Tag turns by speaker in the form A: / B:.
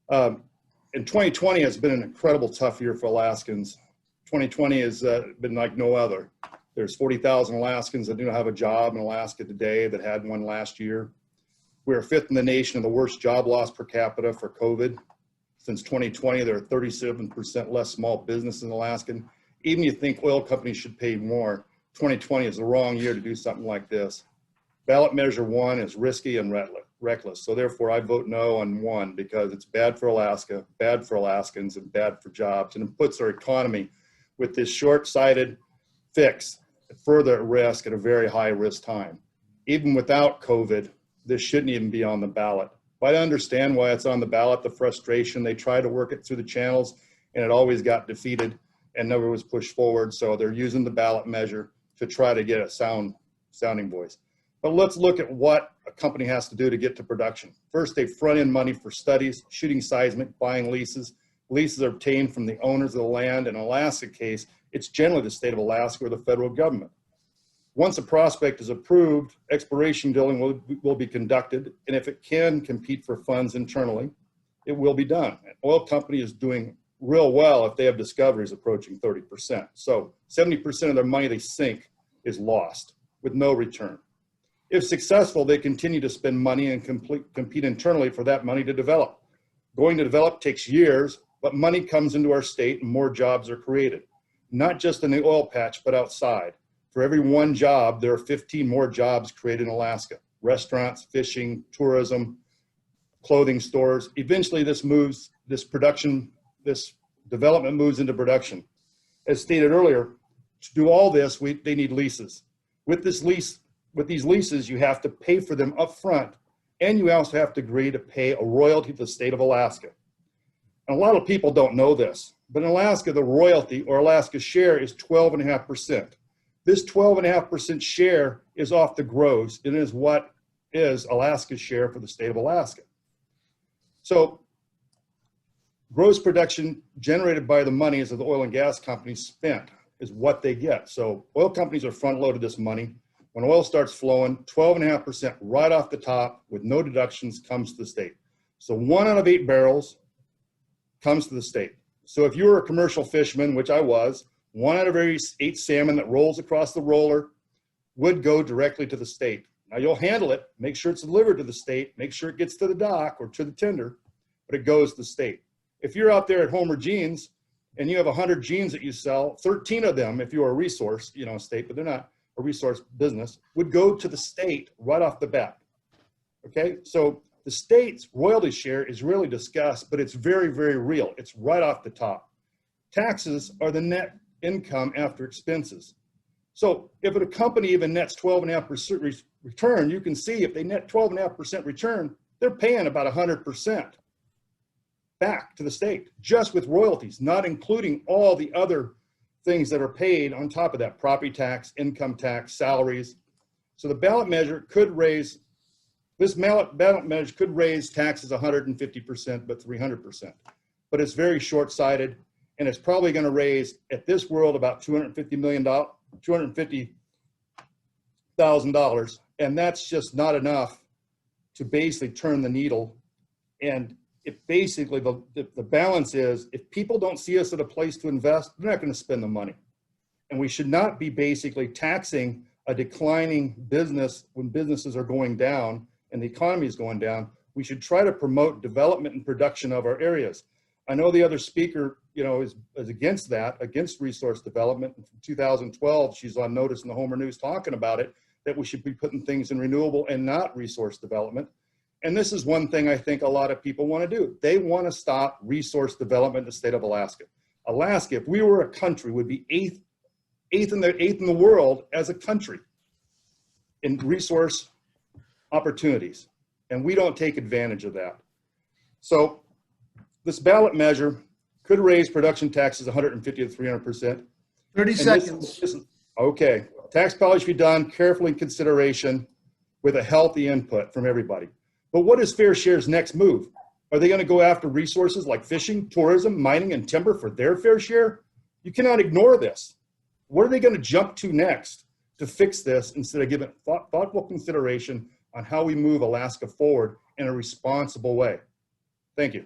A: And 2020 has been an incredible tough year for Alaskans. 2020 has been like no other. There's 40,000 Alaskans that do not have a job in Alaska today that had one last year. We are fifth in the nation of the worst job loss per capita for COVID. Since 2020, there are 37% less small business in Alaska. Even you think oil companies should pay more, 2020 is the wrong year to do something like this. Ballot measure 1 is risky and reckless. So therefore I vote no on 1 because it's bad for Alaska, bad for Alaskans, and bad for jobs. And it puts our economy with this short-sighted fix further at risk at a very high risk time. Even without COVID, this shouldn't even be on the ballot. But I understand why it's on the ballot, the frustration. They tried to work it through the channels and it always got defeated and never was pushed forward. So they're using the ballot measure to try to get a sounding voice. But let's look at what a company has to do to get to production. First, they front end money for studies, shooting seismic, buying leases. Leases are obtained from the owners of the land. In Alaska case, it's generally the state of Alaska or the federal government. Once a prospect is approved, exploration drilling will be conducted, and if it can compete for funds internally, it will be done. An oil company is doing real well if they have discoveries approaching 30%. So 70% of their money they sink is lost with no return. If successful, they continue to spend money and compete internally for that money to develop. Going to develop takes years, but money comes into our state and more jobs are created. Not just in the oil patch, but outside. For every 1 job, there are 15 more jobs created in Alaska. Restaurants, fishing, tourism, clothing stores. Eventually this development moves into production. As stated earlier, to do all this, they need leases. With these leases, you have to pay for them up front, and you also have to agree to pay a royalty to the state of Alaska. And a lot of people don't know this, but in Alaska, the royalty or Alaska's share is 12.5%. This 12.5% share is off the gross and is what is Alaska's share for the state of Alaska. So gross production generated by the monies of the oil and gas companies spent is what they get. So oil companies are front loaded this money. When oil starts flowing, 12.5% right off the top with no deductions comes to the state. So 1 out of 8 barrels comes to the state. So if you were a commercial fisherman, which I was, 1 out of every 8 salmon that rolls across the roller would go directly to the state. Now you'll handle it, make sure it's delivered to the state, make sure it gets to the dock or to the tender, but it goes to the state. If you're out there at Homer Jeans and you have 100 jeans that you sell, 13 of them, if you're a resource, state, but they're not a resource business, would go to the state right off the bat. Okay, so the state's royalty share is really discussed, but it's very, very real. It's right off the top. Taxes are the net income after expenses. So if a company even nets 12.5% return, you can see if they net 12.5% return, they're paying about 100% back to the state, just with royalties, not including all the other things that are paid on top of that: property tax, income tax, salaries. So the ballot measure could raise, ballot measure could raise taxes 150%, but 300%. But it's very short-sighted, and it's probably going to raise, at this world, about $250,000, and that's just not enough to basically turn the needle. And it basically, the balance is, if people don't see us at a place to invest, they're not going to spend the money. And we should not be basically taxing a declining business when businesses are going down and the economy is going down. We should try to promote development and production of our areas. I know the other speaker, is against that, against resource development. In 2012, she's on notice in the Homer News talking about it, that we should be putting things in renewable and not resource development. And this is one thing I think a lot of people want to do. They want to stop resource development in the state of Alaska. Alaska, if we were a country, would be eighth in the world as a country in resource opportunities. And we don't take advantage of that. So this ballot measure could raise production taxes 150 to 300%.
B: 30 seconds.
A: Okay. Tax policy should be done carefully in consideration with a healthy input from everybody. But what is Fair Share's next move? Are they going to go after resources like fishing, tourism, mining, and timber for their fair share? You cannot ignore this. What are they going to jump to next to fix this instead of giving thoughtful consideration on how we move Alaska forward in a responsible way? Thank you.